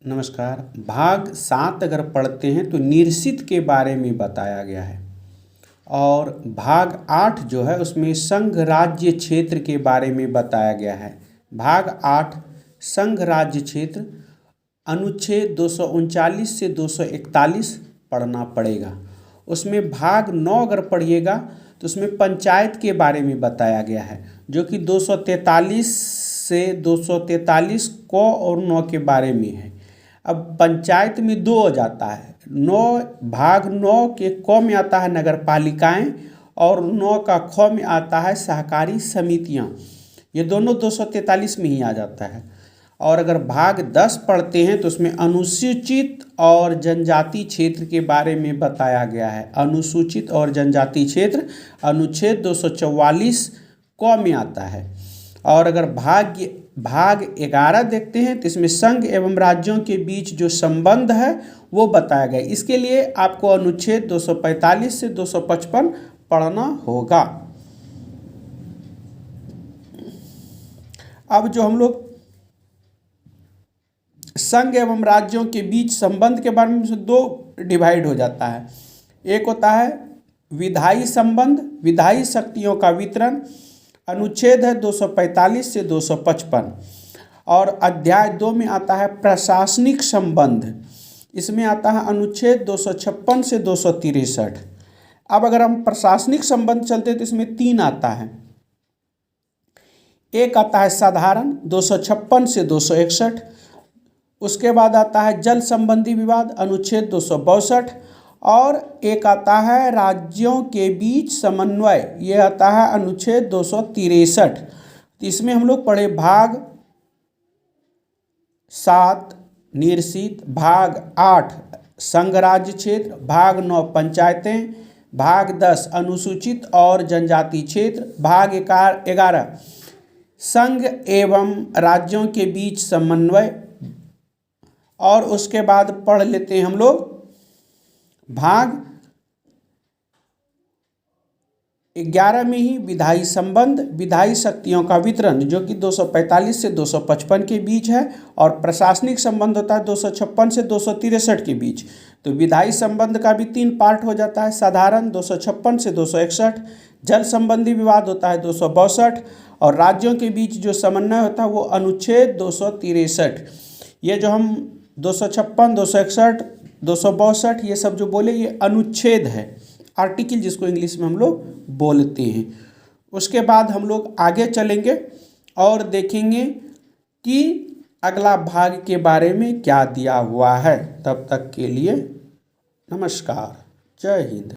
नमस्कार। भाग 7 अगर पढ़ते हैं तो निरसित के बारे में बताया गया है और भाग 8 जो है उसमें संघ राज्य क्षेत्र के बारे में बताया गया है। भाग 8 संघ राज्य क्षेत्र अनुच्छेद 239 से 241 पढ़ना पड़ेगा। उसमें भाग 9 अगर पढ़िएगा तो उसमें पंचायत के बारे में बताया गया है, जो कि 243 से 243 क और 9 के बारे में है। अब पंचायत में दो हो जाता है। भाग 9 के क में आता है नगर पालिकाएँ और 9 का ख में आता है सहकारी समितियाँ। ये दोनों 243 में ही आ जाता है। और अगर भाग 10 पढ़ते हैं तो उसमें अनुसूचित और जनजाति क्षेत्र के बारे में बताया गया है। अनुसूचित और जनजाति क्षेत्र अनुच्छेद 244 क में आता है। और अगर भाग 11 देखते हैं तो इसमें संघ एवं राज्यों के बीच जो संबंध है वो बताया गया। इसके लिए आपको अनुच्छेद 245 से 255 पढ़ना होगा। अब जो हम लोग संघ एवं राज्यों के बीच संबंध के बारे में दो डिवाइड हो जाता है। एक होता है विधायी संबंध, विधायी शक्तियों का वितरण, अनुच्छेद है 245 से 255। और अध्याय 2 में आता है प्रशासनिक संबंध, इसमें आता है अनुच्छेद 256 से 263। अब अगर हम प्रशासनिक संबंध चलते तो इसमें 3 आता है। एक आता है साधारण 256 से 261, उसके बाद आता है जल संबंधी विवाद अनुच्छेद 262 और एक आता है राज्यों के बीच समन्वय, ये आता है अनुच्छेद 263। इसमें हम लोग पढ़े भाग 7 निरसित, भाग 8 संघ राज्य क्षेत्र, भाग 9 पंचायतें, भाग 10 अनुसूचित और जनजाति क्षेत्र, भाग 11 संघ एवं राज्यों के बीच समन्वय। और उसके बाद पढ़ लेते हैं हम लोग भाग 11 में ही विधायी संबंध, विधायी शक्तियों का वितरण, जो कि 245 से 255 के बीच है। और प्रशासनिक संबंध होता है 256 से 263 के बीच। तो विधायी संबंध का भी 3 पार्ट हो जाता है। साधारण 256 से 261, जल संबंधी विवाद होता है 262 और राज्यों के बीच जो समन्वय होता है वो अनुच्छेद 263। ये जो हम 256, 261, 262 ये सब जो बोले ये अनुच्छेद है, आर्टिकल जिसको इंग्लिश में हम लोग बोलते हैं। उसके बाद हम लोग आगे चलेंगे और देखेंगे कि अगला भाग के बारे में क्या दिया हुआ है। तब तक के लिए नमस्कार, जय हिंद।